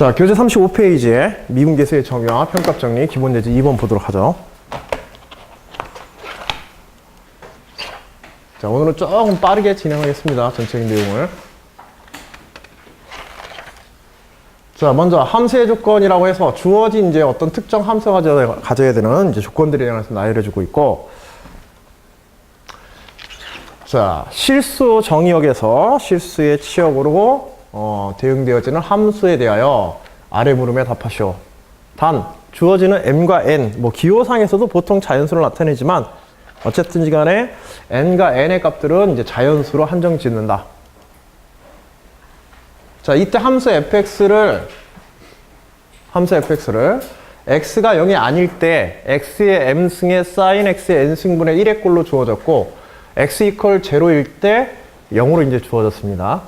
자, 교재 35페이지에 미분계수의 정의와 평값 정리 기본 예제 2번 보도록 하죠. 자, 오늘은 조금 빠르게 진행하겠습니다. 전체적인 내용을. 자, 먼저 함수의 조건이라고 해서 주어진 이제 어떤 특정 함수가 가져야 되는 이제 조건들에 대해서 나열해주고 있고, 자, 실수 정의역에서 실수의 치역으로 대응되어지는 함수에 대하여 아래 물음에 답하시오. 단, 주어지는 m과 n, 기호상에서도 보통 자연수를 나타내지만 어쨌든 간에 n과 n의 값들은 이제 자연수로 한정 짓는다. 자, 이때 함수 fx를 x가 0이 아닐 때 x의 m승의 sin x의 n승분의 1의 꼴로 주어졌고 x 이퀄 0일 때 0으로 이제 주어졌습니다.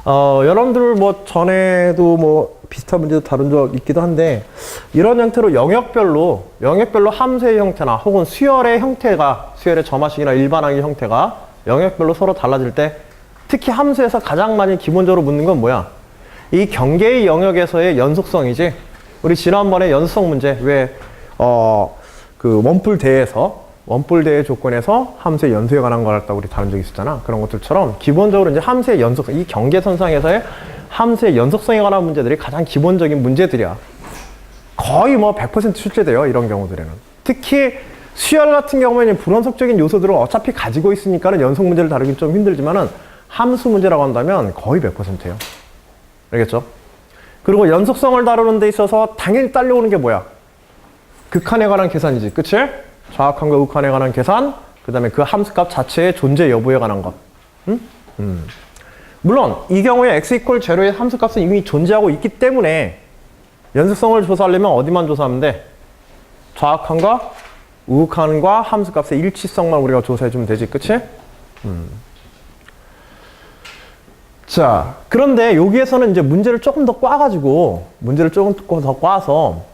여러분들 전에도 비슷한 문제도 다룬 적 있기도 한데, 이런 형태로 영역별로 함수의 형태나 혹은 수열의 점화식이나 일반항의 형태가 영역별로 서로 달라질 때, 특히 함수에서 가장 많이 기본적으로 묻는 건 뭐야? 이 경계의 영역에서의 연속성이지. 우리 지난번에 연속성 문제, 원뿔대의 조건에서 함수의 연수에 관한 걸 갖다가 우리 다룬 적이 있었잖아. 그런 것들처럼 기본적으로 이제 함수의 연속성, 이 경계선상에서의 함수의 연속성에 관한 문제들이 가장 기본적인 문제들이야. 거의 100% 출제돼요, 이런 경우들에는. 특히 수열 같은 경우에는 불원속적인 요소들을 어차피 가지고 있으니까는 연속 문제를 다루기 좀 힘들지만은 함수 문제라고 한다면 거의 100%예요. 알겠죠? 그리고 연속성을 다루는 데 있어서 당연히 딸려오는 게 뭐야? 극한에 관한 계산이지, 그치? 좌악한과 우악한에 관한 계산, 그 다음에 그 함수값 자체의 존재 여부에 관한 것. 물론 이 경우에 x 이퀄 0의 함수값은 이미 존재하고 있기 때문에 연속성을 조사하려면 어디만 조사하면 돼? 좌악한과 우악한과 함수값의 일치성만 우리가 조사해주면 되지, 그치? 자, 그런데 여기에서는 이제 문제를 조금 더 꽈서,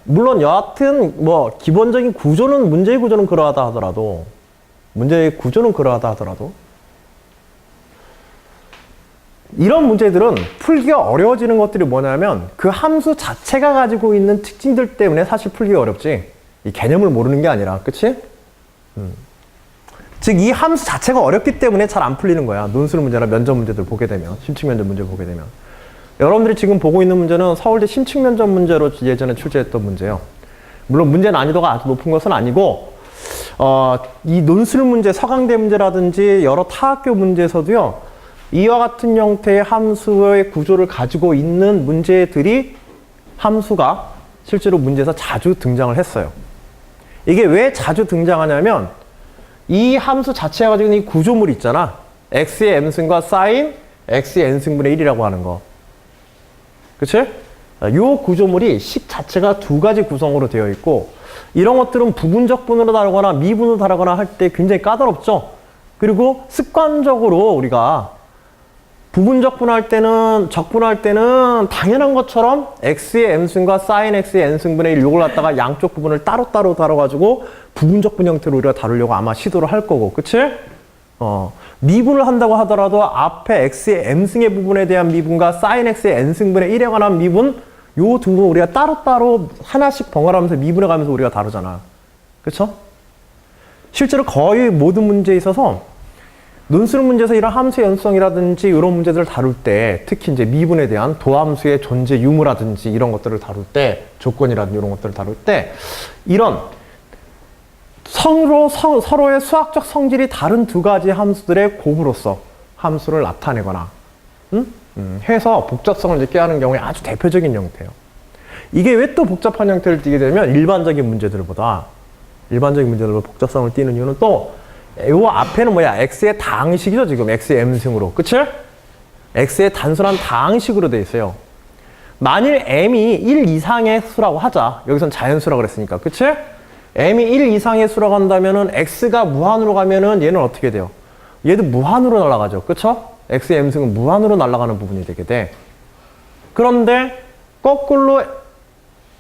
물론 여하튼 기본적인 구조는, 문제의 구조는 그러하다 하더라도 이런 문제들은 풀기가 어려워지는 것들이 뭐냐면 그 함수 자체가 가지고 있는 특징들 때문에 사실 풀기가 어렵지, 이 개념을 모르는 게 아니라, 그치? 즉, 이 함수 자체가 어렵기 때문에 잘 안 풀리는 거야. 논술 문제나 면접 문제들 보게 되면, 심층 면접 문제 보게 되면. 여러분들이 지금 보고 있는 문제는 서울대 심층 면접 문제로 예전에 출제했던 문제예요. 물론 문제 난이도가 아주 높은 것은 아니고, 이 논술 문제, 서강대 문제라든지 여러 타학교 문제에서도요, 이와 같은 형태의 함수의 구조를 가지고 있는 문제들이 함수가 실제로 문제에서 자주 등장을 했어요. 이게 왜 자주 등장하냐면 이 함수 자체가 가지고 있는 이 구조물 있잖아. x의 m승과 sin x의 n승분의 1이라고 하는 거. 그치? 이 구조물이 식 자체가 두 가지 구성으로 되어 있고, 이런 것들은 부분적 분으로 다루거나 미분으로 다루거나 할 때 굉장히 까다롭죠. 그리고 습관적으로 우리가 부분적 분할 때는, 적분할 때는 당연한 것처럼 x의 m승과 sin x의 n승분의 1 요걸 갖다가 양쪽 부분을 따로따로 다뤄가지고 부분적 분 형태로 우리가 다루려고 아마 시도를 할 거고, 그치? 미분을 한다고 하더라도 앞에 x의 m승의 부분에 대한 미분과 sin x의 n승분의 1에 관한 미분, 요 두 부분 우리가 따로따로 하나씩 번갈아가면서 미분해가면서 우리가 다루잖아. 그쵸? 실제로 거의 모든 문제에 있어서 논술 문제에서 이런 함수의 연속성이라든지 이런 문제들을 다룰 때, 특히 이제 미분에 대한 도함수의 존재 유무라든지 이런 것들을 다룰 때, 조건이라든지 이런 것들을 다룰 때, 이런 서로의 수학적 성질이 다른 두 가지 함수들의 곱으로서 함수를 나타내거나 해서 복잡성을 이제 꾀하는 경우에 아주 대표적인 형태예요. 이게 왜 또 복잡한 형태를 띠게 되면 일반적인 문제들보다 복잡성을 띠는 이유는 또 요 앞에는 뭐야? x의 다항식이죠, 지금. x의 m승으로. 그치? x의 단순한 다항식으로 돼 있어요. 만일 m이 1 이상의 수라고 하자. 여기선 자연수라고 그랬으니까. 그치? m이 1 이상의 수라고 한다면은 x가 무한으로 가면은 얘는 어떻게 돼요? 얘도 무한으로 날아가죠. 그쵸? x의 m승은 무한으로 날아가는 부분이 되게 돼. 그런데 거꾸로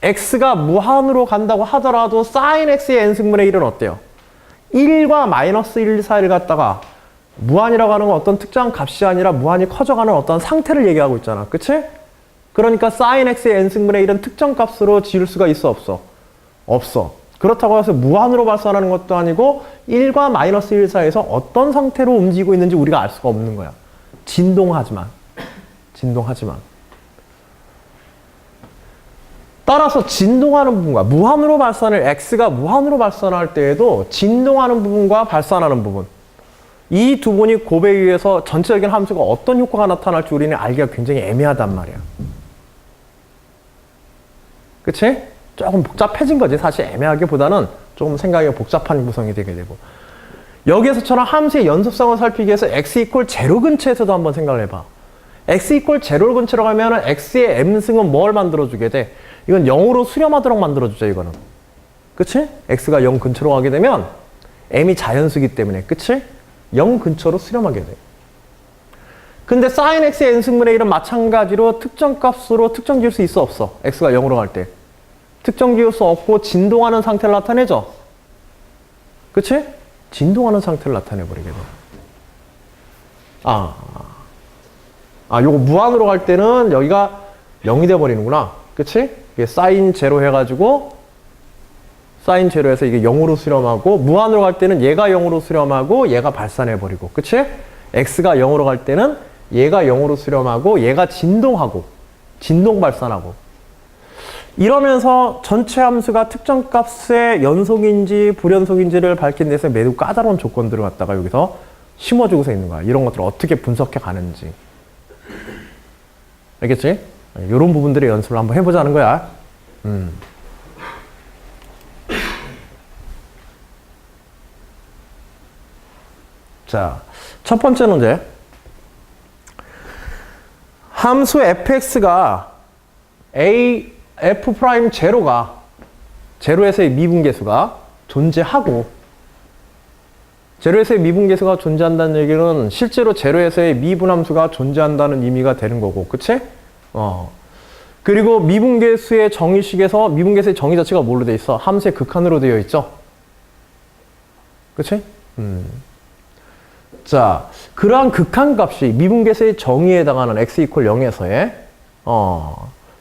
x가 무한으로 간다고 하더라도 sin x의 n승분의 1은 어때요? 1과 마이너스 1 사이를 갖다가 무한이라고 하는 건 어떤 특정한 값이 아니라 무한히 커져가는 어떤 상태를 얘기하고 있잖아. 그치? 그러니까 sin x의 n승분의 1은 특정 값으로 지울 수가 있어, 없어? 없어. 그렇다고 해서 무한으로 발산하는 것도 아니고 1과 마이너스 1 사이에서 어떤 상태로 움직이고 있는지 우리가 알 수가 없는 거야. 진동하지만. 따라서 진동하는 부분과 무한으로 발산을 x가 무한으로 발산할 때에도 진동하는 부분과 발산하는 부분, 이 두 분이 곱에 의해서 전체적인 함수가 어떤 효과가 나타날지 우리는 알기가 굉장히 애매하단 말이야. 그치? 조금 복잡해진 거지. 사실 애매하기보다는 조금 생각이 복잡한 구성이 되게 되고. 여기에서처럼 함수의 연속성을 살피기 위해서 x 이퀄 제로 근처에서도 한번 생각을 해봐. x 이퀄 제로 근처로 가면은 x의 m승은 뭘 만들어주게 돼? 이건 0으로 수렴하도록 만들어주죠, 이거는. 그치? x가 0 근처로 가게 되면 m이 자연수기 때문에, 그치? 0 근처로 수렴하게 돼. 근데 sin x의 n승분의 1은 마찬가지로 특정 값으로 특정 지을 수 있어, 없어? x가 0으로 갈 때. 특정 지을 수 없고 진동하는 상태를 나타내죠? 그치? 진동하는 상태를 나타내버리게 돼. 요거 무한으로 갈 때는 여기가 0이 돼버리는구나. 그치? 이게 사인 제로 해가지고 사인 제로에서 이게 0으로 수렴하고, 무한으로 갈 때는 얘가 0으로 수렴하고 얘가 발산해버리고, 그치? x가 0으로 갈 때는 얘가 0으로 수렴하고 얘가 진동하고 진동 발산하고, 이러면서 전체 함수가 특정 값의 연속인지 불연속인지를 밝힌 데서 매우 까다로운 조건들을 갖다가 여기서 심어주고서 있는 거야. 이런 것들을 어떻게 분석해 가는지. 알겠지? 이런 부분들의 연습을 한번 해보자는 거야. 자, 첫 번째 문제. 함수 fx가 f' 제로가, 제로에서의 미분계수가 존재하고, 제로에서의 미분계수가 존재한다는 얘기는 실제로 제로에서의 미분함수가 존재한다는 의미가 되는 거고, 그치? 그리고 미분계수의 정의식에서 미분계수의 정의 자체가 뭘로 돼 있어? 함수의 극한으로 되어 있죠? 그치? 자, 그러한 극한값이 미분계수의 정의에 해당하는 x 이퀄 0에서의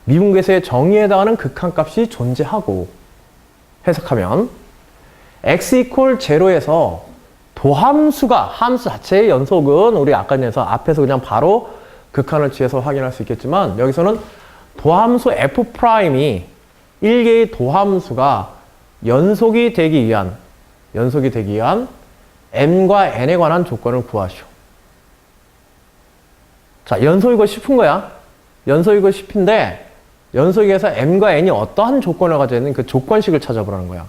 미분계수의 정의에 해당하는 극한값이 존재하고, 해석하면 x 이퀄 0에서 도함수가, 함수 자체의 연속은 우리 아까 전에서 앞에서 그냥 바로 극한을 취해서 확인할 수 있겠지만, 여기서는 도함수 f'이 1개의 도함수가 연속이 되기 위한 m과 n에 관한 조건을 구하시오. 자, 연속이고 싶은 거야. 연속이고 싶은데 연속에서 m과 n이 어떠한 조건을 가지고 있는 그 조건식을 찾아보라는 거야.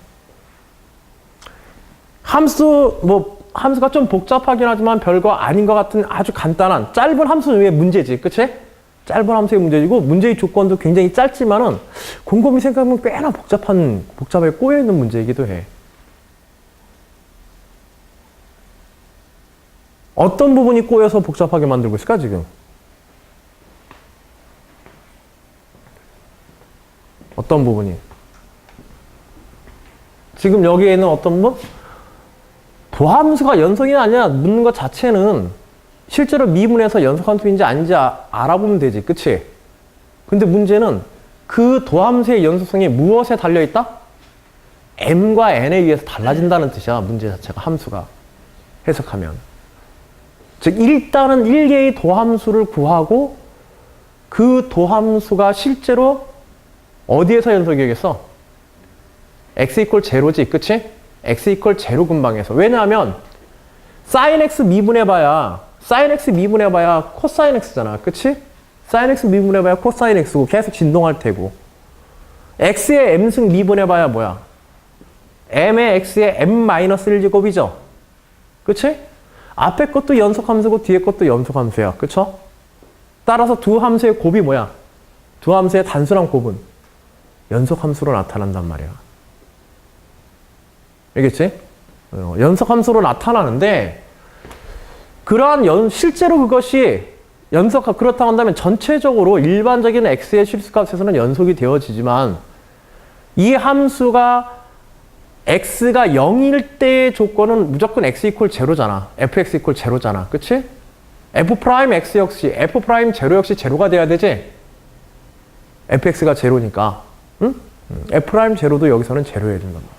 함수가 좀 복잡하긴 하지만 별거 아닌 것 같은 아주 간단한 짧은 함수의 문제지. 그치? 짧은 함수의 문제이고, 문제의 조건도 굉장히 짧지만은 곰곰이 생각하면 꽤나 복잡하게 꼬여있는 문제이기도 해. 어떤 부분이 꼬여서 복잡하게 만들고 있을까, 지금? 어떤 부분이? 지금 여기에 있는 어떤 부분? 도함수가 연속이냐 아니냐 묻는 것 자체는 실제로 미분에서 연속함수인지 아닌지 알아보면 되지. 그치? 근데 문제는 그 도함수의 연속성이 무엇에 달려있다? m과 n에 의해서 달라진다는 뜻이야. 문제 자체가, 함수가. 해석하면. 즉 일단은 1개의 도함수를 구하고 그 도함수가 실제로 어디에서 연속이겠어? x 이퀄 제로지, 그치? x 이퀄 제로 근방에서. 왜냐하면 sin x 미분해봐야 코사인 x잖아, 그치? sin x 미분해봐야 코사인 x고 계속 진동할 테고, x의 m승 미분해봐야 뭐야? m의 x의 m-1제곱이죠, 그치? 앞에 것도 연속함수고 뒤에 것도 연속함수야. 그쵸? 따라서 두 함수의 곱이 뭐야? 두 함수의 단순한 곱은 연속함수로 나타난단 말이야. 알겠지? 연속함수로 나타나는데, 실제로 그것이 그렇다고 한다면 전체적으로 일반적인 x의 실수값에서는 연속이 되어지지만, 이 함수가 x가 0일 때의 조건은 무조건 x 이퀄 제로잖아. fx 이퀄 제로잖아. 그치? f' x 역시, f' 제로 역시 제로가 돼야 되지? fx가 제로니까 응? f' 제로도 여기서는 제로여야 된단 말이야.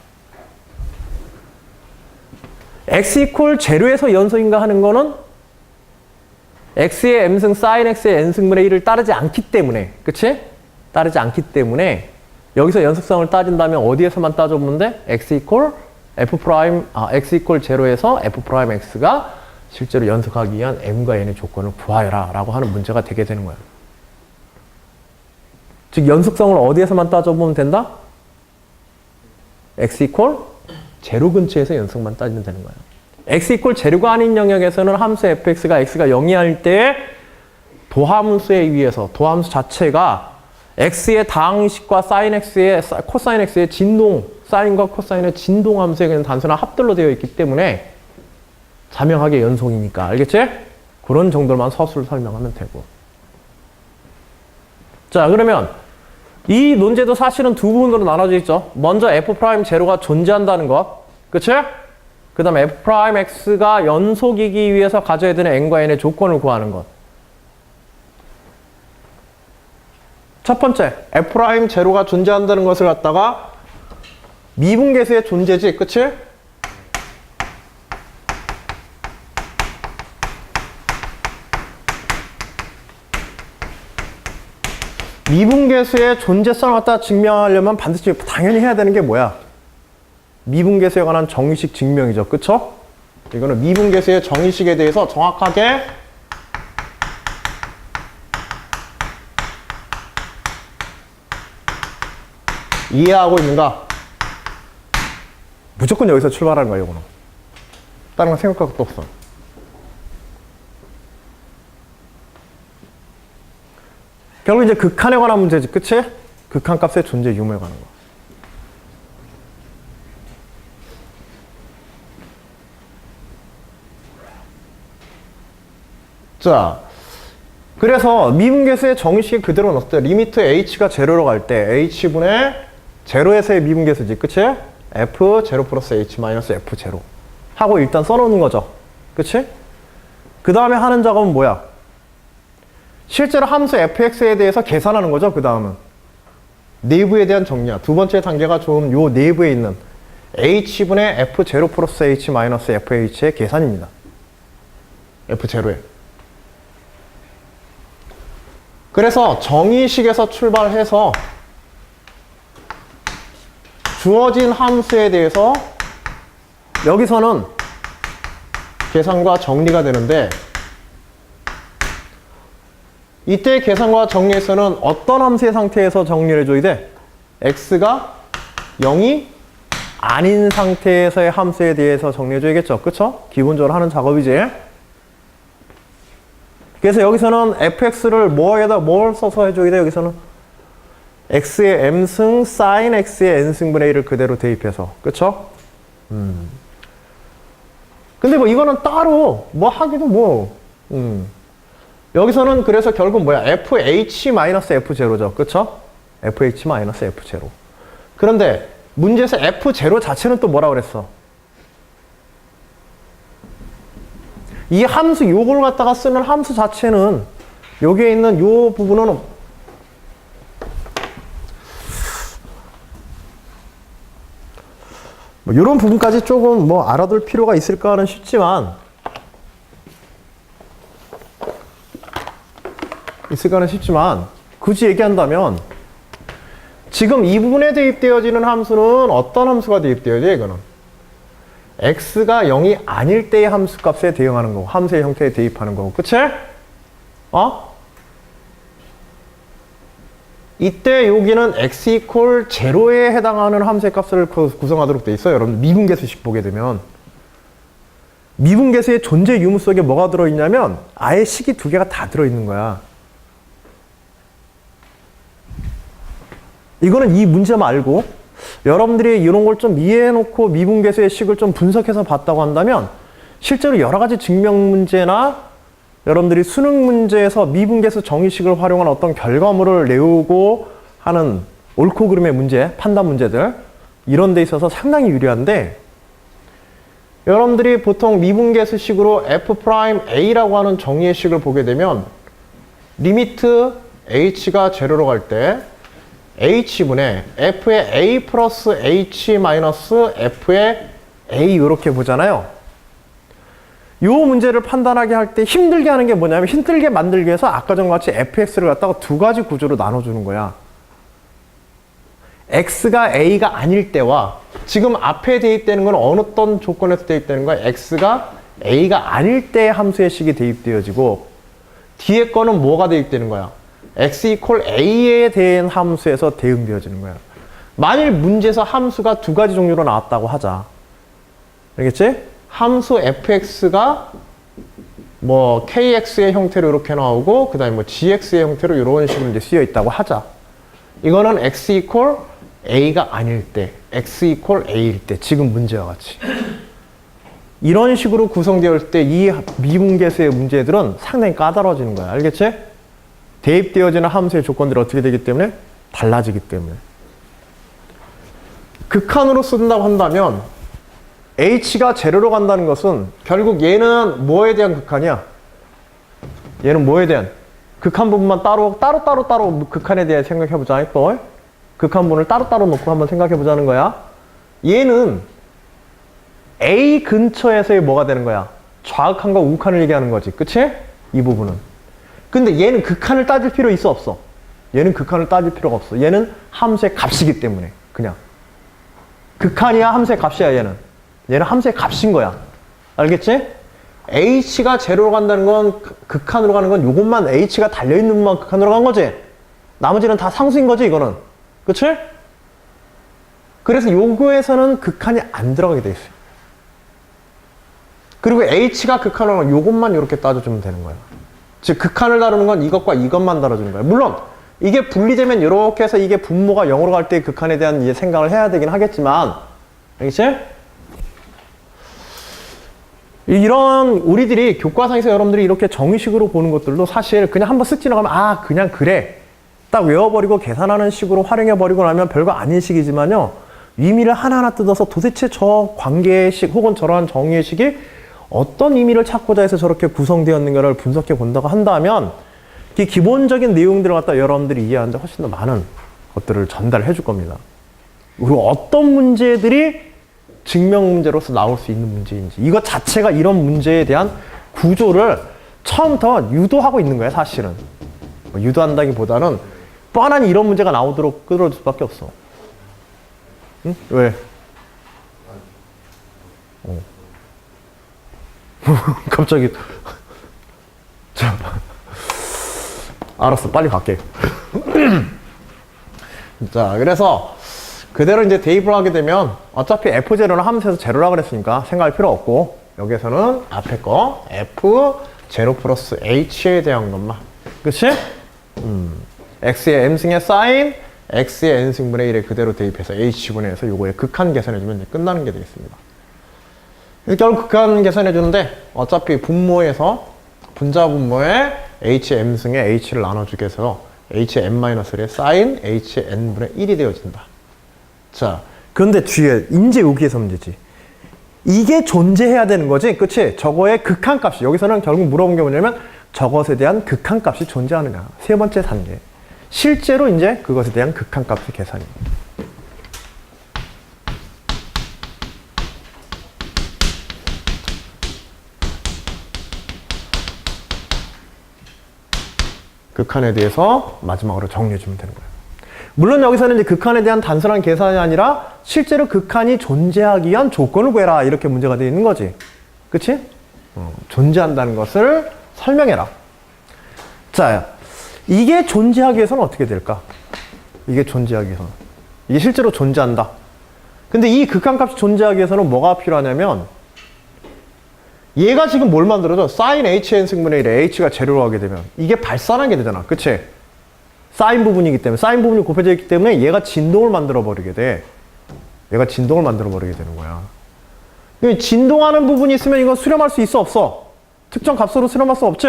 x 이퀄 제로에서 연속인가 하는 거는 x의 m승 sin x의 n승분의 1을 따르지 않기 때문에 그치? 따르지 않기 때문에 여기서 연속성을 따진다면 어디에서만 따져보면 돼? x 이퀄 x 이퀄 제로에서 f'x가 실제로 연속하기 위한 m과 n의 조건을 구하여라 라고 하는 문제가 되게 되는 거야. 즉 연속성을 어디에서만 따져보면 된다? x 이퀄 제로 근처에서 연속만 따지면 되는 거야. x 이퀄 제로가 아닌 영역에서는 함수 fx가 x가 0이 아닐 때 도함수에 의해서 도함수 자체가 x의 당식과 sin x의 코사인 x의 진동 사인과 코사인의 진동 함수의 그냥 단순한 합들로 되어 있기 때문에 자명하게 연속이니까 알겠지? 그런 정도만 서술을 설명하면 되고. 자 그러면 이 논제도 사실은 두 부분으로 나눠져 있죠. 먼저 f'0가 존재한다는 것 그치? 그 다음에 f'x가 연속이기 위해서 가져야 되는 n과 n의 조건을 구하는 것. 첫 번째 f'0가 존재한다는 것을 갖다가 미분계수의 존재지 그치? 미분계수의 존재성을 갖다 증명하려면 반드시 당연히 해야 되는 게 뭐야? 미분계수에 관한 정의식 증명이죠. 그쵸? 이거는 미분계수의 정의식에 대해서 정확하게 이해하고 있는가? 무조건 여기서 출발하는 거야, 이거는. 다른 건 생각할 것도 없어. 결국 이제 극한에 관한 문제지, 그치? 극한값의 존재 유무에 관한 거. 자, 그래서 미분계수의 정의식이 그대로 넣었을 때 리미트 h가 제로로 갈 때 h분의 제로에서의 미분계수지, 그치? f 제로 플러스 h 마이너스 f 제로 하고 일단 써놓는 거죠, 그치? 그 다음에 하는 작업은 뭐야? 실제로 함수 fx에 대해서 계산하는 거죠. 그 다음은 내부에 대한 정리야. 두 번째 단계가 좀 요 내부에 있는 h분의 f 제로 플러스 h 마이너스 fh의 계산입니다. f 제로에. 그래서 정의식에서 출발해서 주어진 함수에 대해서 여기서는 계산과 정리가 되는데 이때 계산과 정리에서는 어떤 함수의 상태에서 정리를 해줘야 돼? x가 0이 아닌 상태에서의 함수에 대해서 정리해줘야겠죠. 그쵸? 기본적으로 하는 작업이지. 그래서 여기서는 fx를 뭐에다 뭘 써서 해줘야 돼? 여기서는 x의 m승 sin x의 n승분의 1을 그대로 대입해서. 그쵸? 근데 뭐 이거는 따로 뭐 하기도 뭐 여기서는 그래서 결국 뭐야? fh-f0죠. 그쵸? fh-f0. 그런데 문제에서 f0 자체는 또 뭐라 그랬어? 이 함수 요걸 갖다가 쓰는 함수 자체는 여기에 있는 요 부분은 뭐 이런 부분까지 조금 뭐 알아둘 필요가 있을까는 싶지만 굳이 얘기한다면 지금 이 부분에 대입되어지는 함수는 어떤 함수가 대입되어져? 이거는 x가 0이 아닐 때의 함수값에 대응하는 거고 함수의 형태에 대입하는 거고 그치? 이때 여기는 x 이퀄 제로에 해당하는 함수의 값을 구성하도록 돼 있어요. 여러분 미분계수식 보게 되면 미분계수의 존재 유무 속에 뭐가 들어있냐면 아예 식이 두 개가 다 들어있는 거야. 이거는 이 문제 말고 여러분들이 이런 걸 좀 이해해놓고 미분계수의 식을 좀 분석해서 봤다고 한다면 실제로 여러 가지 증명 문제나 여러분들이 수능 문제에서 미분계수 정의식을 활용한 어떤 결과물을 내우고 하는 옳고 그름의 문제, 판단 문제들 이런 데 있어서 상당히 유리한데 여러분들이 보통 미분계수식으로 f'a라고 하는 정의의 식을 보게 되면 리미트 h가 제로로 갈 때 h분의 f의 a 플러스 h 마이너스 f의 a 이렇게 보잖아요. 이 문제를 판단하게 할 때 힘들게 하는 게 뭐냐면 힘들게 만들기 위해서 아까 전과 같이 fx를 갖다가 두 가지 구조로 나눠주는 거야. x가 a가 아닐 때와 지금 앞에 대입되는 건 어떤 조건에서 대입되는 거야? x가 a가 아닐 때 함수의 식이 대입되어지고 뒤에 거는 뭐가 대입되는 거야? x 이퀄 a에 대한 함수에서 대응되어지는 거야. 만일 문제에서 함수가 두 가지 종류로 나왔다고 하자. 알겠지? 함수 fx가 뭐 kx의 형태로 이렇게 나오고 그 다음에 뭐 gx의 형태로 이런 식으로 이제 쓰여 있다고 하자. 이거는 x 이퀄 a가 아닐 때, x 이퀄 a일 때, 지금 문제와 같이. 이런 식으로 구성되어 있을 때 이 미분계수의 문제들은 상당히 까다로워지는 거야. 알겠지? 대입되어지는 함수의 조건들이 어떻게 되기 때문에? 달라지기 때문에. 극한으로 쓴다고 한다면 h가 제로로 간다는 것은 결국 얘는 뭐에 대한 극한이야? 얘는 뭐에 대한? 극한 부분만 따로 극한에 대해 생각해보자. 또 극한분을 따로따로 놓고 한번 생각해보자는 거야. 얘는 A 근처에서의 뭐가 되는 거야? 좌극한과 우극한을 얘기하는 거지. 그치? 이 부분은. 근데 얘는 극한을 따질 필요 있어 없어? 얘는 극한을 따질 필요가 없어. 얘는 함수의 값이기 때문에 그냥. 극한이야 함수의 값이야 얘는. 얘는 함수의 값인 거야. 알겠지? h가 제로로 간다는 건 극한으로 가는 건 요것만 h가 달려있는 부분만 극한으로 간 거지? 나머지는 다 상수인 거지 이거는. 그치? 그래서 요거에서는 극한이 안 들어가게 돼 있어요. 그리고 h가 극한으로 가면 요것만 이렇게 따져주면 되는 거야. 즉 극한을 다루는 건 이것과 이것만 다뤄주는 거야. 물론 이게 분리되면 이렇게 해서 이게 분모가 0으로 갈 때 극한에 대한 이제 생각을 해야 되긴 하겠지만 알겠지? 이런 우리들이 교과서에서 여러분들이 이렇게 정의식으로 보는 것들도 사실 그냥 한번 쓱 지나가면 아 그냥 그래 딱 외워버리고 계산하는 식으로 활용해버리고 나면 별거 아닌 식이지만요 의미를 하나하나 뜯어서 도대체 저 관계의 식 혹은 저러한 정의의 식이 어떤 의미를 찾고자 해서 저렇게 구성되었는가를 분석해 본다고 한다면 이 기본적인 내용들을 갖다 여러분들이 이해하는데 훨씬 더 많은 것들을 전달해 줄 겁니다. 그리고 어떤 문제들이 증명 문제로서 나올 수 있는 문제인지 이것 자체가 이런 문제에 대한 구조를 처음부터 유도하고 있는 거예요. 사실은 유도한다기보다는 뻔한 이런 문제가 나오도록 끌어줄 수밖에 없어. 응? 왜? 갑자기 자, 알았어 빨리 갈게. 자 그래서 그대로 이제 대입을 하게 되면 어차피 F0는 함수에서 제로라 그랬으니까 생각할 필요 없고 여기서는 앞에 거 F0 플러스 H에 대한 것만 그치? X의 M승의 사인 X의 N승분의 1에 그대로 대입해서 H분의 해서 요거에 극한 계산해주면 이제 끝나는 게 되겠습니다. 결국 극한 계산해주는데 어차피 분모에서 분자 분모에 H의 M승의 H를 나눠주게 해서 H의 M-1의 사인 H의 N분의 1이 되어진다. 자, 그런데 뒤에 이제 여기에서 문제지. 이게 존재해야 되는 거지, 그치? 저거의 극한값이 여기서는 결국 물어본 게 뭐냐면 저것에 대한 극한값이 존재하느냐. 세 번째 단계. 실제로 이제 그것에 대한 극한값의 계산이. 극한에 대해서 마지막으로 정리해주면 되는 거예요. 물론 여기서는 이제 극한에 대한 단순한 계산이 아니라 실제로 극한이 존재하기 위한 조건을 구해라 이렇게 문제가 되어 있는 거지. 그치? 존재한다는 것을 설명해라. 자, 이게 존재하기 위해서는 어떻게 될까? 이게 존재하기 위해서는. 이게 실제로 존재한다. 근데 이 극한값이 존재하기 위해서는 뭐가 필요하냐면 얘가 지금 뭘 만들어줘? 사인 hn 승분의 1에 h가 제로로 하게 되면 이게 발산하게 되잖아. 그치? 사인 부분이기 때문에 사인 부분이 곱해져 있기 때문에 얘가 진동을 만들어 버리게 돼. 얘가 진동을 만들어 버리게 되는 거야. 진동하는 부분이 있으면 이건 수렴할 수 있어 없어? 특정 값으로 수렴할 수 없지?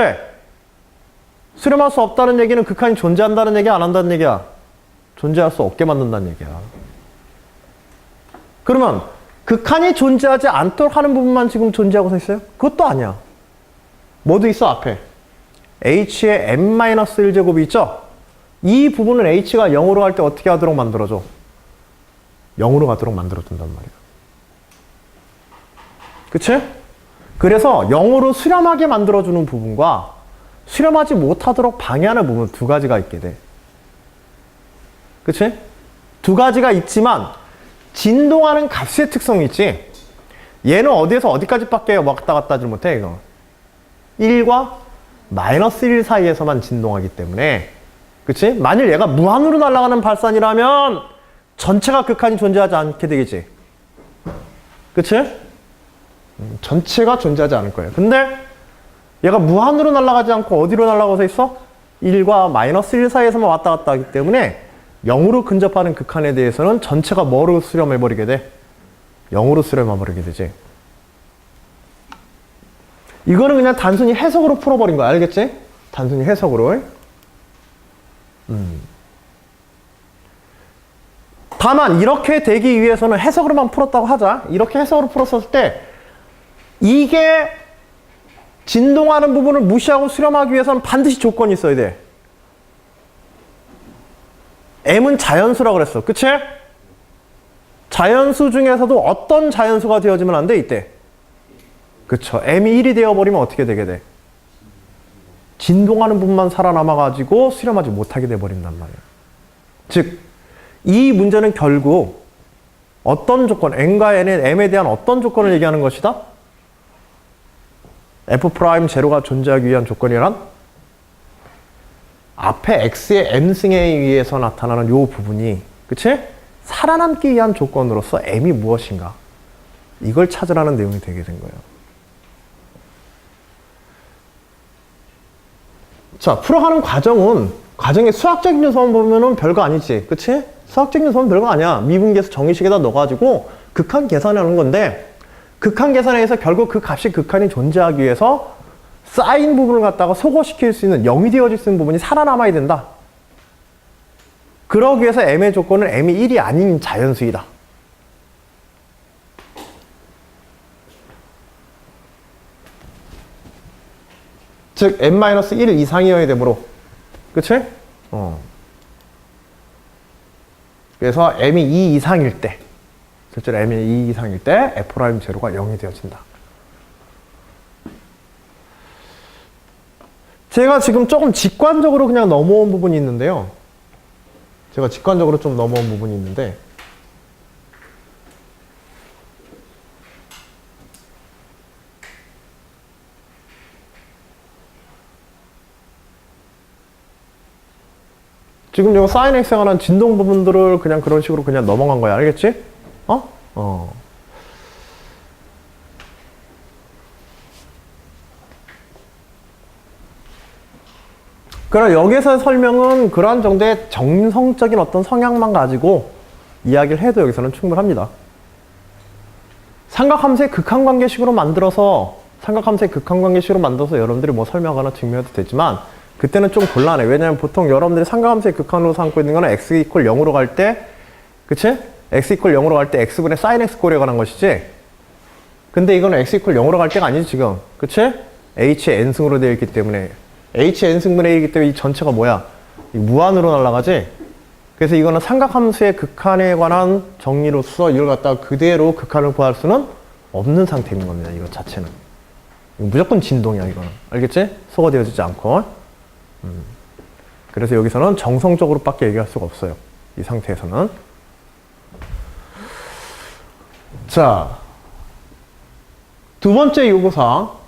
수렴할 수 없다는 얘기는 극한이 존재한다는 얘기야 안 한다는 얘기야? 존재할 수 없게 만든다는 얘기야. 그러면 극한이 존재하지 않도록 하는 부분만 지금 존재하고 서 있어요? 그것도 아니야. 뭐도 있어 앞에. h의 n-1제곱이 있죠? 이 부분은 h가 0으로 갈 때 어떻게 하도록 만들어줘? 0으로 가도록 만들어준단 말이야. 그치? 그래서 0으로 수렴하게 만들어주는 부분과 수렴하지 못하도록 방해하는 부분 두 가지가 있게 돼. 그치? 두 가지가 있지만 진동하는 값의 특성이 있지. 얘는 어디에서 어디까지밖에 왔다 갔다 하지 못해, 이거. 1과 마이너스 1 사이에서만 진동하기 때문에. 그치? 만일 얘가 무한으로 날아가는 발산이라면 전체가 극한이 존재하지 않게 되겠지. 그치? 전체가 존재하지 않을 거예요. 근데 얘가 무한으로 날아가지 않고 어디로 날아가서 있어? 1과 마이너스 1 사이에서만 왔다 갔다 하기 때문에 0으로 근접하는 극한에 대해서는 전체가 뭐로 수렴해버리게 돼? 0으로 수렴해버리게 되지. 이거는 그냥 단순히 해석으로 풀어버린 거야. 알겠지? 단순히 해석으로. 다만 이렇게 되기 위해서는 해석으로만 풀었다고 하자. 이렇게 해석으로 풀었을 때 이게 진동하는 부분을 무시하고 수렴하기 위해서는 반드시 조건이 있어야 돼. m은 자연수라고 그랬어. 그치? 자연수 중에서도 어떤 자연수가 되어지면 안 돼? 이때. 그쵸. m이 1이 되어버리면 어떻게 되게 돼? 진동하는 부분만 살아남아가지고 수렴하지 못하게 돼버린단 말이야. 즉, 이 문제는 결국 어떤 조건, n과 n의 m에 대한 어떤 조건을 얘기하는 것이다? f'0가 존재하기 위한 조건이란 앞에 x의 m승에 의해서 나타나는 이 부분이, 그치? 살아남기 위한 조건으로서 m이 무엇인가? 이걸 찾으라는 내용이 되게 된 거예요. 자, 풀어가는 과정의 수학적인 요소만 보면은 별거 아니지. 그치? 수학적인 요소는 별거 아니야. 미분계수 정의식에다 넣어가지고 극한 계산하는 건데, 극한 계산에서 결국 그 값이 극한이 존재하기 위해서 쌓인 부분을 갖다가 소거시킬 수 있는 0이 되어질 수 있는 부분이 살아남아야 된다. 그러기 위해서 m의 조건은 m이 1이 아닌 자연수이다. 즉 n-1 이상이어야 되므로. 그치? 그래서 m이 2 이상일 때, 실제로 m이 2 이상일 때 f'0가 0이 되어진다. 제가 지금 조금 직관적으로 그냥 넘어온 부분이 있는데요. 제가 직관적으로 좀 넘어온 부분이 있는데, 지금 이거 sin x에 관한 진동 부분들을 그냥 그런 식으로 그냥 넘어간 거야. 알겠지? 그럼 여기서 설명은 그러한 정도의 정성적인 어떤 성향만 가지고 이야기를 해도 여기서는 충분합니다. 삼각함수의 극한관계식으로 만들어서 여러분들이 뭐 설명하거나 증명해도 되지만, 그때는 좀 곤란해. 왜냐면 보통 여러분들이 삼각함수의 극한으로 삼고 있는 거는 x = 0으로 갈 때, 그치? x = 0으로 갈 때 x분의 sin x 꼴에 관한 것이지. 근데 이거는 x = 0으로 갈 때가 아니지, 지금. 그치? h의 n승으로 되어 있기 때문에. h의 n승분의 1이기 때문에 이 전체가 뭐야? 무한으로 날아가지? 그래서 이거는 삼각함수의 극한에 관한 정리로서 이걸 갖다가 그대로 극한을 구할 수는 없는 상태인 겁니다, 이거 자체는. 이거 무조건 진동이야, 이거는. 알겠지? 소거되어지지 않고. 그래서 여기서는 정성적으로 밖에 얘기할 수가 없어요. 이 상태에서는. 자, 두 번째 요구사항.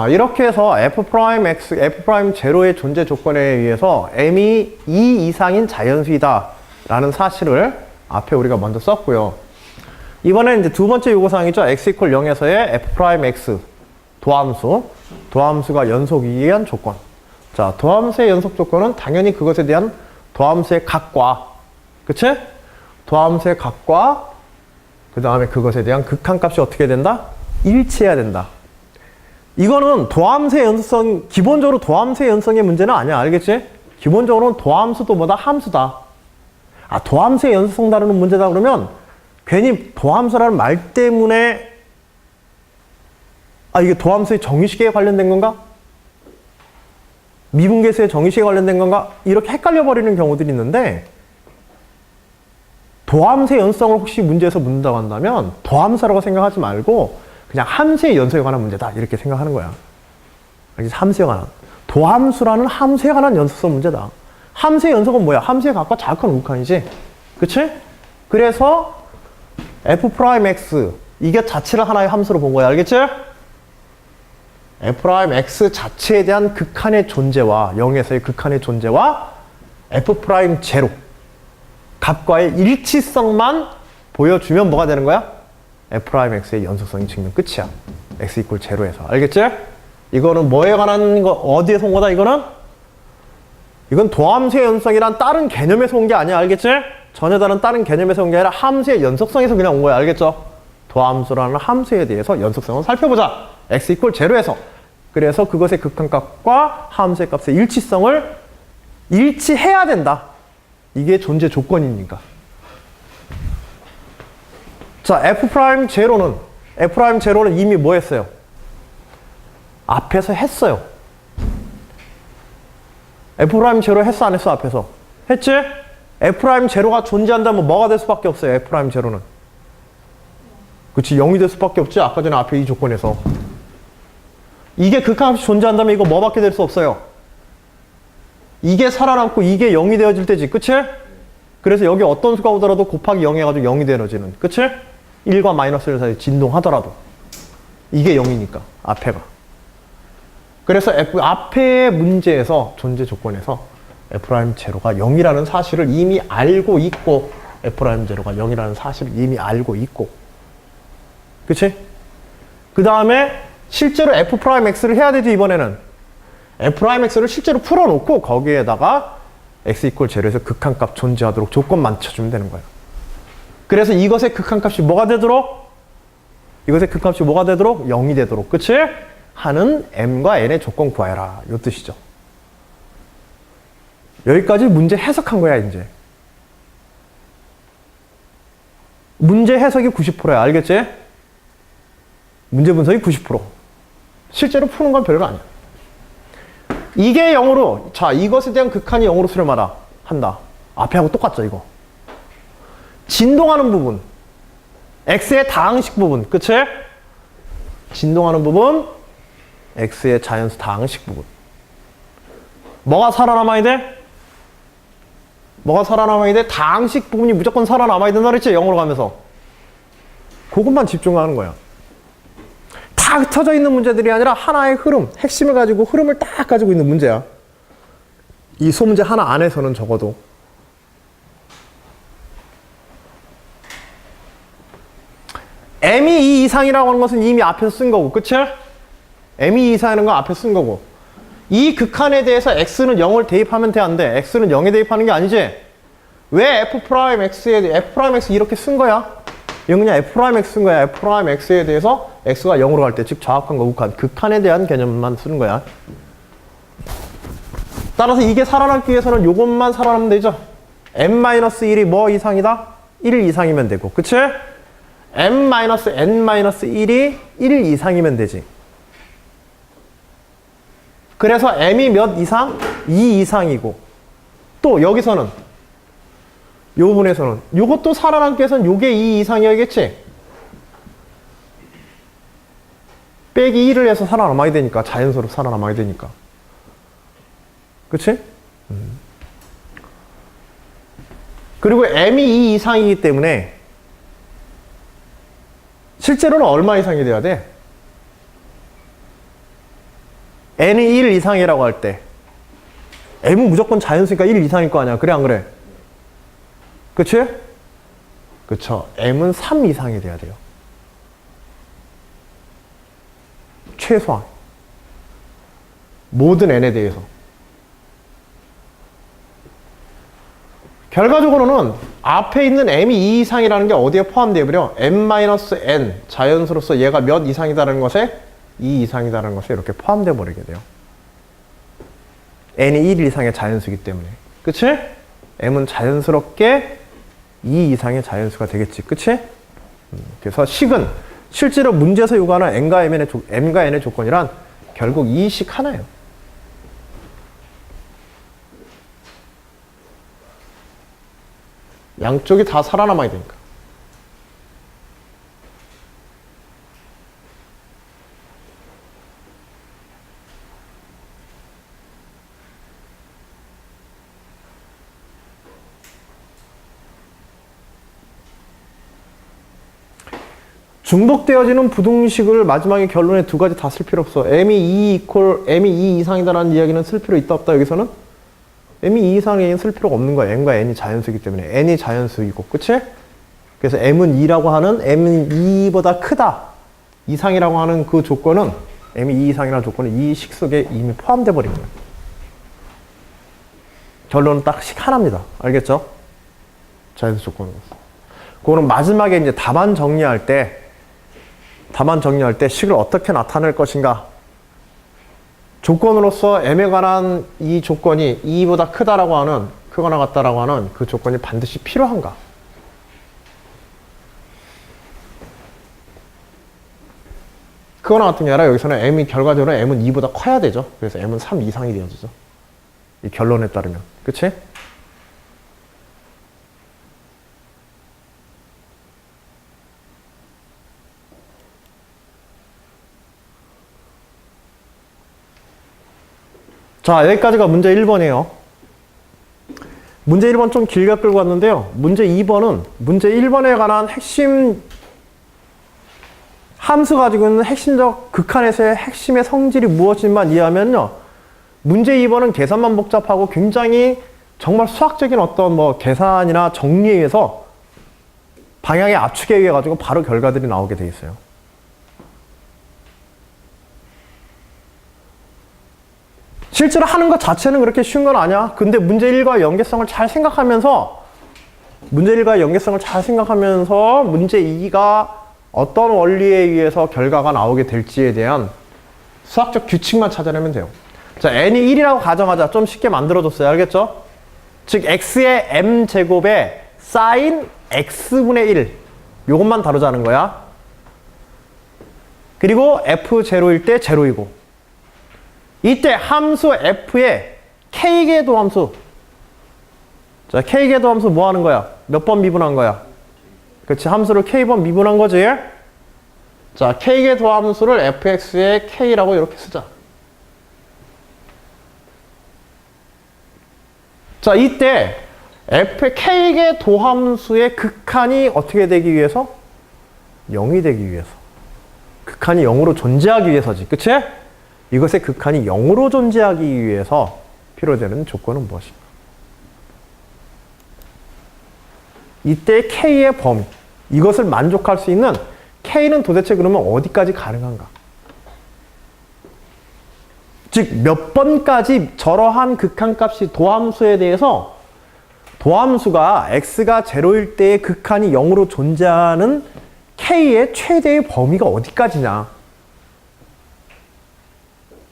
이렇게 해서 f'0의 존재 조건에 의해서 m이 2 이상인 자연수이다 라는 사실을 앞에 우리가 먼저 썼고요. 이번엔 이제 두 번째 요구사항이죠. x = 0에서의 f'x 도함수가 연속이기 위한 조건. 자, 도함수의 연속 조건은 당연히 그것에 대한 도함수의 각과, 그치? 도함수의 각과 그 다음에 그것에 대한 극한값이 어떻게 된다? 일치해야 된다. 이거는 도함수의 연속성, 기본적으로 도함수의 연속성의 문제는 아니야. 알겠지? 기본적으로는 도함수도 뭐다? 함수다. 도함수의 연속성 다루는 문제다 그러면 괜히 도함수라는 말 때문에 이게 도함수의 정의식에 관련된 건가? 미분계수의 정의식에 관련된 건가? 이렇게 헷갈려 버리는 경우들이 있는데 도함수의 연속성을 혹시 문제에서 묻는다고 한다면 도함수라고 생각하지 말고 그냥 함수의 연속에 관한 문제다 이렇게 생각하는 거야. 함수에 관한. 도함수라는 함수에 관한 연속성 문제다. 함수의 연속은 뭐야? 함수의 각과 자극한 우극한이지. 그치? 그래서 f'x 이게 자체를 하나의 함수로 본 거야. 알겠지? f'x 자체에 대한 극한의 존재와 0에서의 극한의 존재와 f'0 값과의 일치성만 보여주면 뭐가 되는 거야? f'x의 연속성이 증명 끝이야. x = 0에서. 알겠지? 이거는 뭐에 관한 거, 어디에서 온 거다, 이거는? 이건 도함수의 연속성이란 다른 개념에서 온 게 아니야. 알겠지? 전혀 다른 개념에서 온 게 아니라 함수의 연속성에서 그냥 온 거야. 알겠죠? 도함수라는 함수에 대해서 연속성을 살펴보자. x = 0에서. 그래서 그것의 극한값과 함수의 값의 일치성을 일치해야 된다. 이게 존재 조건이니까. 자, f'제로는 이미 뭐 했어요? 앞에서 했어요. f'제로 했어, 안 했어, 앞에서? 했지? f'제로가 존재한다면 뭐가 될 수밖에 없어요, f'제로는. 그치, 0이 될 수밖에 없지, 아까 전에 앞에 이 조건에서. 이게 극한값이 존재한다면 이거 뭐밖에 될 수 없어요? 이게 살아남고 이게 0이 되어질 때지, 그치? 그래서 여기 어떤 수가 오더라도 곱하기 0 해가지고 0이 되어지는, 그치? 1과 마이너스 1 사이 진동하더라도 이게 0이니까, 앞에가. 그래서 앞의 문제에서, 존재 조건에서 f'제로가 0이라는 사실을 이미 알고 있고 f'제로가 0이라는 사실을 이미 알고 있고, 그치? 그 다음에 실제로 f'x를 해야 되지, 이번에는. f'x를 실제로 풀어놓고 거기에다가 x = 0에서 극한값 존재하도록 조건 맞춰주면 되는 거예요. 그래서 이것의 극한값이 뭐가 되도록? 이것의 극한값이 뭐가 되도록? 0이 되도록. 그치? 하는 m과 n의 조건 구해라. 이 뜻이죠. 여기까지 문제 해석한 거야, 이제. 문제 해석이 90%야. 알겠지? 문제 분석이 90%. 실제로 푸는 건 별거 아니야. 이게 0으로, 자, 이것에 대한 극한이 0으로 수렴하다. 한다. 앞에 하고 똑같죠, 이거. 진동하는 부분. x의 다항식 부분. 그치? 진동하는 부분. x의 자연수 다항식 부분. 뭐가 살아남아야 돼? 뭐가 살아남아야 돼? 다항식 부분이 무조건 살아남아야 된다 그랬지? 0으로 가면서. 그것만 집중하는 거야. 다 흩어져 있는 문제들이 아니라 하나의 흐름, 핵심을 가지고 흐름을 딱 가지고 있는 문제야. 이 소문제 하나 안에서는 적어도. m이 2 이상이라고 하는 것은 이미 앞에서 쓴 거고, 그치? m이 2 이상이라는 건 앞에서 쓴 거고. 이 극한에 대해서 x는 0을 대입하면 돼, 안 돼? x는 0에 대입하는 게 아니지? 왜 f'x 이렇게 쓴 거야? 이건 그냥 f'x 쓴 거야. f'x에 대해서 x가 0으로 갈 때, 즉 좌극한과 우극한, 극한에 대한 개념만 쓰는 거야. 따라서 이게 살아남기 위해서는 요것만 살아남으면 되죠. m-1이 뭐 이상이다? 1 이상이면 되고, 그치? m-n-1이 1 이상이면 되지. 그래서 m이 몇 이상? 2 이상이고, 또 여기서는, 요 부분에서는 요것도 살아남기 위해서는 요게 2 이상이어야겠지? 빼기 1을 해서 살아남아야 되니까, 자연스럽게 살아남아야 되니까. 그치? 그리고 m이 2 이상이기 때문에 실제로는 얼마 이상이 돼야 돼? n이 1 이상이라고 할 때 m은 무조건 자연수니까 1 이상일 거 아니야. 그래 안 그래? 그치? 그쵸. m은 3 이상이 돼야 돼요. 최소한. 모든 n에 대해서. 결과적으로는 앞에 있는 m이 2 이상이라는 게 어디에 포함되어버려? m-n, 자연수로서 얘가 몇 이상이다라는 것에 2 이상이다라는 것에 이렇게 포함되어 버리게 돼요. n이 1 이상의 자연수이기 때문에. 그치? m은 자연스럽게 2 이상의 자연수가 되겠지. 그치? 그래서 식은 실제로 문제에서 요구하는 m과 n의 조건이란 결국 이 식 하나예요. 양쪽이 다 살아남아야 되니까. 중복되어지는 부등식을 마지막에 결론에 두 가지 다 쓸 필요 없어. m이 2 이상이다라는 이야기는 쓸 필요 있다 없다 여기서는? m이 2 이상에는 쓸 필요가 없는 거야. m과 n이 자연수이기 때문에. n이 자연수이고, 그치? 그래서 m은 2라고 하는 m은 2보다 크다 이상이라고 하는 그 조건은 m이 2 이상이라는 조건은 이 식 속에 이미 포함되어 버린 거야. 결론은 딱 식 하나입니다. 알겠죠? 자연수 조건으로서. 그거는 마지막에 이제 답안 정리할 때 식을 어떻게 나타낼 것인가. 조건으로서 m에 관한 이 조건이 2보다 크다라고 하는, 크거나 같다라고 하는 그 조건이 반드시 필요한가. 크거나 같은 게 아니라 여기서는 m이 결과적으로 m은 2보다 커야 되죠. 그래서 m은 3 이상이 되어지죠. 이 결론에 따르면. 그치? 자, 여기까지가 문제 1번이에요. 문제 1번 좀 길게 끌고 왔는데요. 문제 2번은 문제 1번에 관한 핵심 함수 가지고 있는 핵심적 극한에서의 핵심의 성질이 무엇인만 이해하면요. 문제 2번은 계산만 복잡하고 굉장히 정말 수학적인 어떤 뭐 계산이나 정리에 의해서 방향의 압축에 의해 가지고 바로 결과들이 나오게 돼 있어요. 실제로 하는 것 자체는 그렇게 쉬운 건 아니야. 근데 문제 1과 연계성을 잘 생각하면서 문제 2가 어떤 원리에 의해서 결과가 나오게 될지에 대한 수학적 규칙만 찾아내면 돼요. 자, n이 1이라고 가정하자. 좀 쉽게 만들어줬어요. 알겠죠? 즉 x의 m제곱에 sin x분의 1 요것만 다루자는 거야. 그리고 f0일 때 0이고 이때 함수 f의 k계도 함수. 자, k계도 함수 뭐 하는 거야? 몇 번 미분한 거야? 그치, 함수를 k번 미분한 거지? 자, k계도 함수를 fx의 k라고 이렇게 쓰자. 자, 이때 f의 k계 도함수의 극한이 어떻게 되기 위해서? 0이 되기 위해서. 극한이 0으로 존재하기 위해서지. 그치? 이것의 극한이 0으로 존재하기 위해서 필요되는 조건은 무엇인가? 이때 k의 범위. 이것을 만족할 수 있는 k는 도대체 그러면 어디까지 가능한가? 즉, 몇 번까지 저러한 극한값이 도함수에 대해서 도함수가 x가 0일 때의 극한이 0으로 존재하는 k의 최대의 범위가 어디까지냐?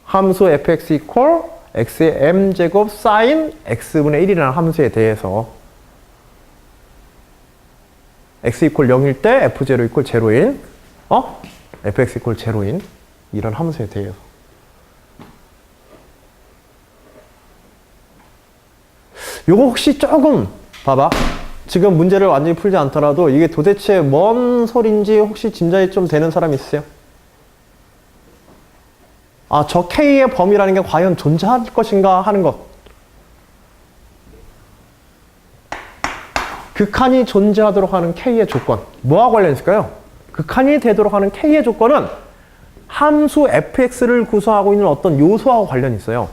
함수 fx equal x의 m제곱 sin x분의 1이라는 함수에 대해서 x equal 0일 때 f0 equal 0인 fx equal 0인 이런 함수에 대해서 요거 혹시 조금 봐봐. 지금 문제를 완전히 풀지 않더라도 이게 도대체 뭔 소린지 혹시 짐작이 좀 되는 사람 있으세요? 아, 저 K의 범위라는 게 과연 존재할 것인가 하는 것. 극한이 존재하도록 하는 K의 조건. 뭐와 관련 있을까요? 극한이 되도록 하는 K의 조건은 함수 fx를 구성하고 있는 어떤 요소와 관련이 있어요.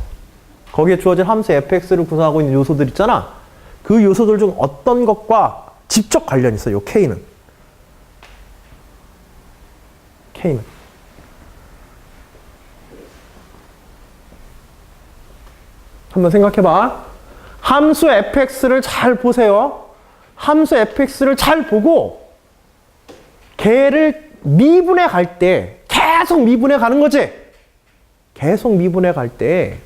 거기에 주어진 함수 fx를 구성하고 있는 요소들 있잖아. 그 요소들 중 어떤 것과 직접 관련이 있어요. K는. 한번 생각해봐. 함수 fx를 잘 보세요. 함수 fx를 잘 보고 걔를 미분해 갈 때 계속 미분해 가는 거지. 계속 미분해 갈 때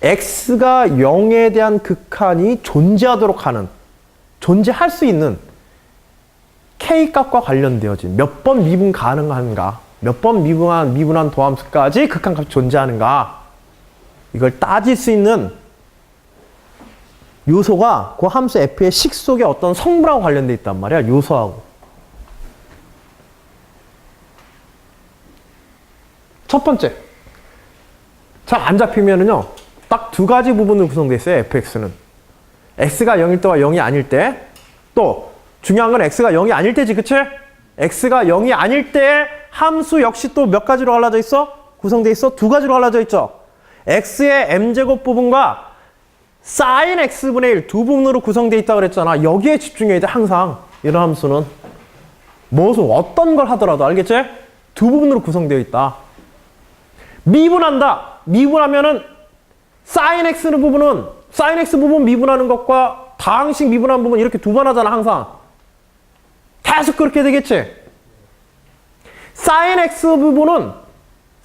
x가 0에 대한 극한이 존재하도록 하는, 존재할 수 있는 k값과 관련되어진 몇 번 미분 가능한가, 몇 번 미분한 도함수까지 극한값이 존재하는가, 이걸 따질 수 있는 요소가 그 함수 f의 식 속의 어떤 성분하고 관련돼 있단 말이야. 요소하고. 첫 번째. 잘 안 잡히면은요. 딱 두 가지 부분으로 구성되어 있어요. fx는. x가 0일 때와 0이 아닐 때. 또 중요한 건 x가 0이 아닐 때지. 그치? x가 0이 아닐 때 함수 역시 또 몇 가지로 갈라져 있어? 구성되어 있어? 두 가지로 갈라져 있죠. x의 m제곱 부분과 sin x분의 1 두 부분으로 구성되어 있다고 그랬잖아. 여기에 집중해야 돼. 항상 이런 함수는. 무슨 어떤 걸 하더라도 알겠지? 두 부분으로 구성되어 있다. 미분한다. 미분하면은 sin x 부분은 sin x 부분 미분하는 것과 다항식 미분한 부분 이렇게 두 번 하잖아. 항상. 계속 그렇게 되겠지? sin x 부분은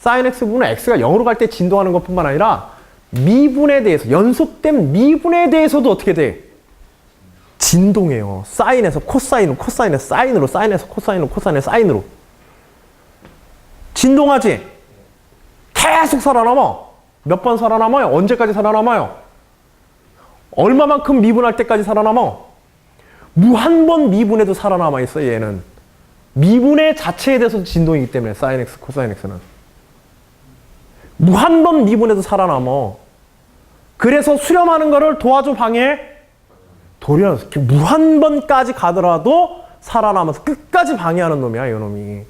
x가 0으로 갈 때 진동하는 것뿐만 아니라 미분에 대해서, 연속된 미분에 대해서도 어떻게 돼? 진동해요. 사인에서 코사인으로, 코사인에서 사인으로, 사인에서 코사인으로, 코사인에서 사인으로. 진동하지? 계속 살아남아. 몇 번 살아남아요? 언제까지 살아남아요? 얼마만큼 미분할 때까지 살아남아? 무한번 미분해도 살아남아 있어, 얘는. 미분의 자체에 대해서도 진동이기 때문에, 사인 x, 코사인 x는. 무한번 미분해도 살아남아. 그래서 수렴하는 거를 도와줘, 방해? 도리어 무한번까지 가더라도 살아남아서 끝까지 방해하는 놈이야, 이 놈이.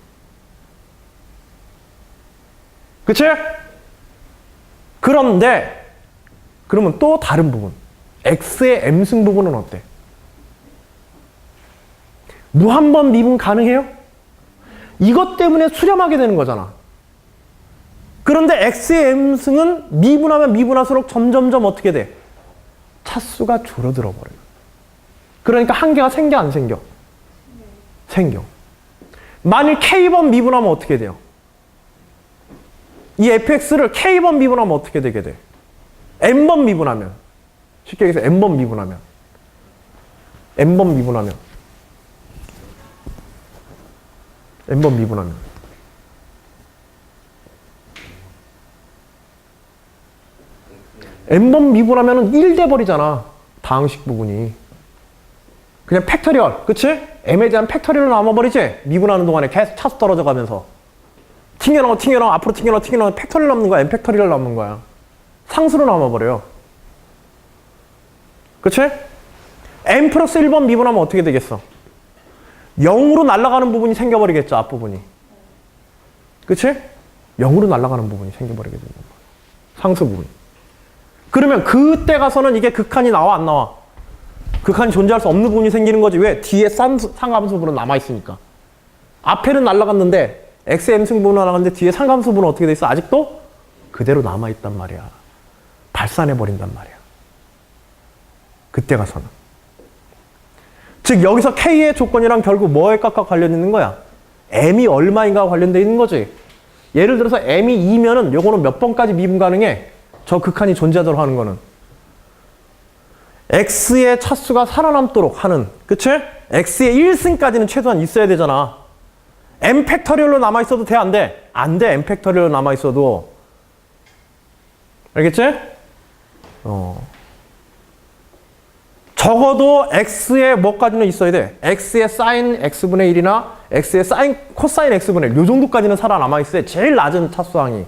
그치? 그런데, 그러면 또 다른 부분. x의 m승 부분은 어때? 무한번 미분 가능해요? 이것 때문에 수렴하게 되는 거잖아. 그런데 x의 m승은 미분하면 미분할수록 점점점 어떻게 돼? 차수가 줄어들어 버려요. 그러니까 한계가 생겨 안 생겨? 생겨. 만일 k번 미분하면 어떻게 돼요? 이 fx를 k번 미분하면 어떻게 되게 돼? n번 미분하면. 쉽게 얘기해서 n번 미분하면. n번 미분하면. n번 미분하면. n번 미분하면 1 돼버리잖아. 다항식 부분이. 그냥 팩터리얼. 그치? m에 대한 팩터리얼로 남아버리지? 미분하는 동안에 계속 차수 떨어져 가면서. 튕겨나와, 앞으로 튕겨나와, 팩터리얼 남는 거야. n 팩터리얼 남는 거야. 상수로 남아버려요. 그치? n 플러스 1번 미분하면 어떻게 되겠어? 0으로 날아가는 부분이 생겨버리겠죠, 앞부분이. 그치? 0으로 날아가는 부분이 생겨버리게 되는 거야. 상수 부분이. 그러면 그때 가서는 이게 극한이 나와, 안 나와? 극한이 존재할 수 없는 부분이 생기는 거지. 왜? 뒤에 상함수 부분은 남아있으니까. 앞에는 날아갔는데, x의 m승 부분은 날아갔는데, 뒤에 상함수 부분은 어떻게 돼 있어? 아직도 그대로 남아있단 말이야. 발산해버린단 말이야. 그때 가서는. 즉, 여기서 k의 조건이랑 결국 뭐에 깎아 관련 있는 거야? m이 얼마인가와 관련돼 있는 거지. 예를 들어서 m이 2면은 요거는 몇 번까지 미분 가능해? 저 극한이 존재하도록 하는 거는. x의 차수가 살아남도록 하는, 그치? x의 1승까지는 최소한 있어야 되잖아. m 팩터리얼로 남아있어도 돼, 안 돼? 안 돼, m 팩터리얼로 남아있어도. 알겠지? 적어도 x의 뭐까지는 있어야 돼? x의 sin x분의 1이나 x의 sin 코사인 x분의 1. 요 정도까지는 살아남아있어야 돼. 제일 낮은 차수항이.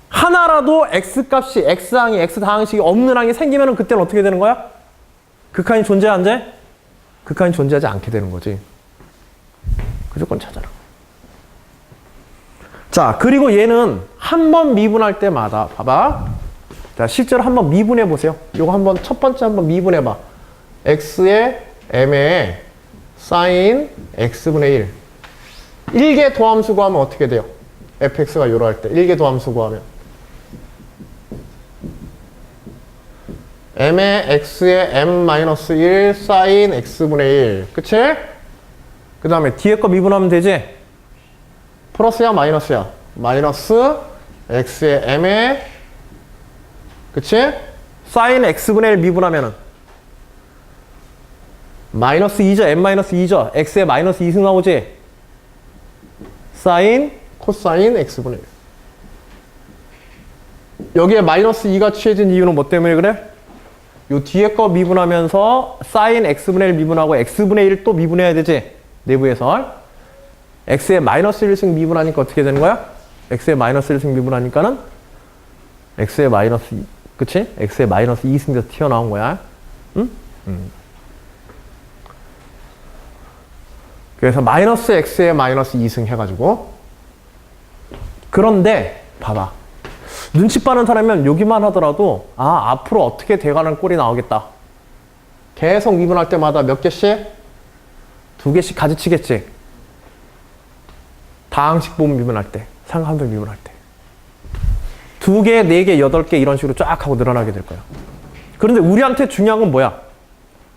하나라도 x값이, x항이, x다항식이 없는 항이 생기면 그때는 어떻게 되는 거야? 극한이 존재 안 돼? 극한이 존재하지 않게 되는 거지. 그 조건 찾아라. 자, 그리고 얘는 한 번 미분할 때마다, 봐봐. 자, 실제로 한번 미분해 보세요. 요거 한번, 첫 번째 한번 미분해 봐. x의 m의 sin x분의 1. 1개 도함수 구하면 어떻게 돼요? fx가 요로 할 때. 1개 도함수 구하면. m의 x의 m-1 sin x분의 1. 그치? 그 다음에 뒤에 거 미분하면 되지? 플러스야, 마이너스야? 마이너스 x의 m의, 그치? sin x분의 1 미분하면은 마이너스 2죠? m-2죠? x의 마이너스 2승 나오지? sin, 코사인 x분의 1. 여기에 마이너스 2가 취해진 이유는 뭐 때문에 그래? 요 뒤에 거 미분하면서 사인 x분의 1 미분하고 x분의 1 또 미분해야 되지. 내부에서. x의 마이너스 1승 미분하니까 어떻게 되는 거야? x의 마이너스 1승 미분하니까는 x의 마이너스 2, 그치? x의 마이너스 2승 돼서 튀어나온 거야. 응? 그래서 마이너스 x의 마이너스 2승 해가지고. 그런데 봐봐. 눈치 빠른 사람이면 여기만 하더라도 앞으로 어떻게 돼가는 꼴이 나오겠다. 계속 미분할 때마다 몇 개씩? 2개씩 가지치겠지. 다항식 부분 미분할 때, 상한별 미분할 때. 2개, 4개, 8개 이런 식으로 쫙 하고 늘어나게 될 거야. 그런데 우리한테 중요한 건 뭐야?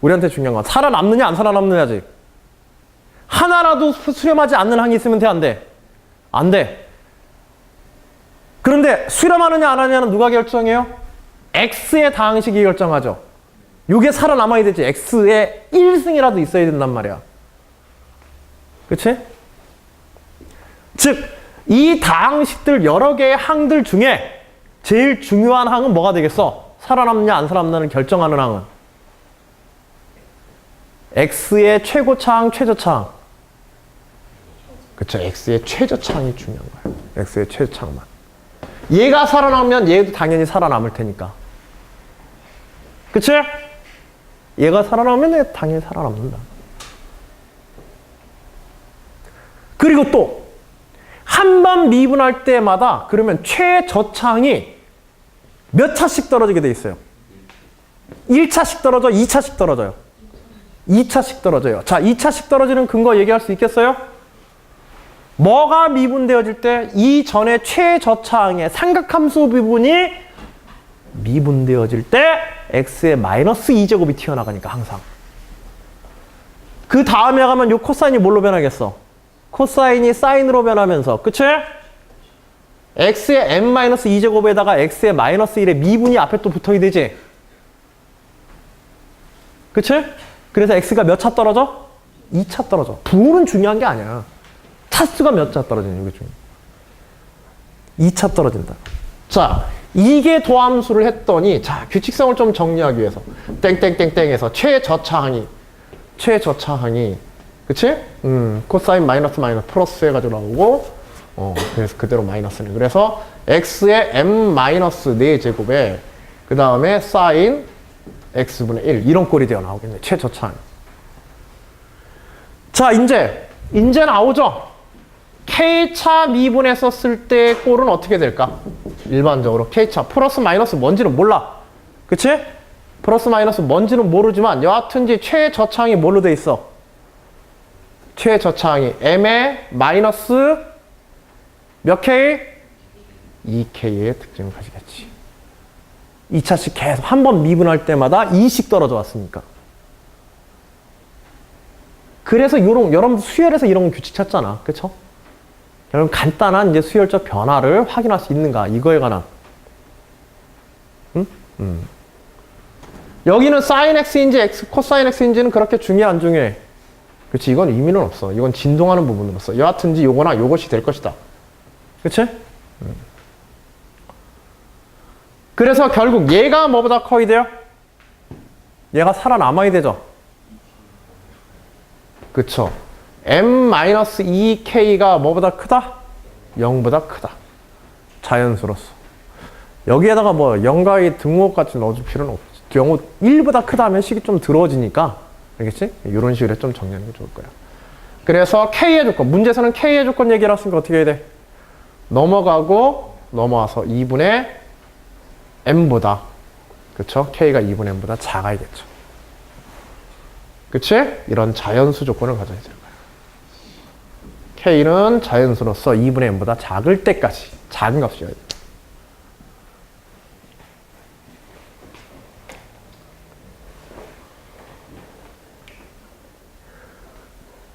우리한테 중요한 건 살아남느냐 안 살아남느냐지. 하나라도 수렴하지 않는 항이 있으면 돼, 안 돼? 안 돼. 그런데 수렴하느냐 안 하느냐는 누가 결정해요? x의 다항식이 결정하죠. 요게 살아남아야 되지. x의 1승이라도 있어야 된단 말이야. 그치? 즉, 이 다항식들 여러 개의 항들 중에 제일 중요한 항은 뭐가 되겠어? 살아남느냐 안 살아남느냐를 결정하는 항은 x의 최고차항, 최저차항. 그쵸? x의 최저차항이 중요한 거야. x의 최저차항만. 얘가 살아남으면 얘도 당연히 살아남을 테니까. 그치? 얘가 살아남으면 얘 당연히 살아남는다. 그리고 또 한 번 미분할 때마다 그러면 최저차항이 몇 차씩 떨어지게 돼 있어요? 1차씩 떨어져, 2차씩 떨어져요. 2차씩 떨어져요. 자, 2차씩 떨어지는 근거 얘기할 수 있겠어요? 뭐가 미분되어질 때 이전의 최저차항의 삼각함수 부분이 미분되어질 때 x의 마이너스 2제곱이 튀어나가니까 항상. 그 다음에 가면 요 코사인이 뭘로 변하겠어? 코사인이 사인으로 변하면서, 그치? x의 n-2제곱에다가 x의 마이너스 1의 미분이 앞에 또 붙어야 되지? 그치? 그래서 x가 몇 차 떨어져? 2차 떨어져. 부호는 중요한 게 아니야. 차수가 몇 차 떨어지는 게 중요해. 2차 떨어진다. 자, 이게 도함수를 했더니, 자, 규칙성을 좀 정리하기 위해서 땡땡땡땡에서 최저차항이 그치? 코사인 마이너스 플러스 해가지고 나오고, 그래서 그대로 마이너스네. 그래서 x의 m-4제곱에 그 다음에 사인 x분의 1 이런 꼴이 되어 나오겠네. 최저차항. 자, 이제 나오죠? K차 미분했었을 때 꼴은 어떻게 될까? 일반적으로 K차 플러스 마이너스 뭔지는 몰라. 그치? 플러스 마이너스 뭔지는 모르지만 여하튼지 최저차항이 뭘로 돼 있어? 최저차항이 m의 마이너스 몇 K? 2K의 특징을 가지겠지. 2차씩 계속 한 번 미분할 때마다 2씩 떨어져 왔으니까. 그래서 여러분들 수열에서 이런 규칙 찾잖아. 그쵸? 여러분 간단한 이제 수열적 변화를 확인할 수 있는가 이거에 관한. 여기는 sin x인지 x 코사인 x인지는 그렇게 중요해 안 중요해? 그치? 이건 의미는 없어. 이건 진동하는 부분으로서 여하튼지 요거나 요것이 될 것이다. 그치? 그래서 결국 얘가 뭐보다 커야 돼요? 얘가 살아남아야 되죠. 그쵸? m-2k가 뭐보다 크다? 0보다 크다. 자연수로서. 여기에다가 뭐 0과 등호까지 넣어줄 필요는 없지. 경우 1보다 크다 하면 식이 좀 들어지니까. 알겠지? 이런 식으로 좀 정리하는 게 좋을 거야. 그래서 K의 조건, 문제에서는 K의 조건 얘기를 했으니까 어떻게 해야 돼? 넘어와서 2분의 m보다, 그쵸? K가 2분의 m보다 작아야겠죠. 그치? 이런 자연수 조건을 가져야 될 거야. K는 자연수로서 2분의 m보다 작을 때까지 작은 값이어야 돼.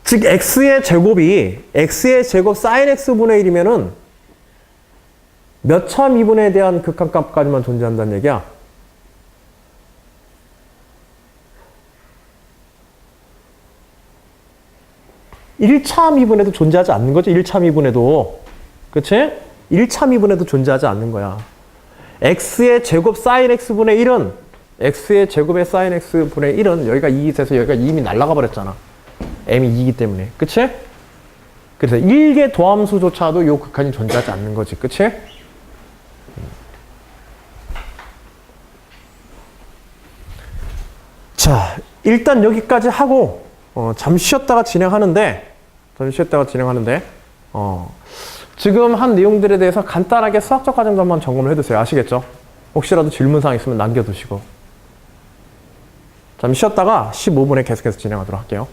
즉 x의 제곱이 x의 제곱 sin x분의 1이면은 몇 차 미분에 대한 극한값까지만 존재한다는 얘기야? (1차) 미분에도 존재하지 않는 거죠. 1차 미분에도. 그치? 1차 미분에도 존재하지 않는 거야. x의 제곱 sin x분의 1은 x의 제곱의 sin x 분의 1은 여기가 2이 돼서 여기가 2 이미 날아가 버렸잖아. m이 2이기 때문에. 그치? 그래서 1개 도함수조차도 요 극한이 존재하지 않는 거지. 그치? 자, 일단 여기까지 하고 잠시 쉬었다가 진행하는데 지금 한 내용들에 대해서 간단하게 수학적 과정도 한번 점검을 해두세요. 아시겠죠? 혹시라도 질문사항 있으면 남겨두시고. 잠시 쉬었다가 15분에 계속해서 진행하도록 할게요.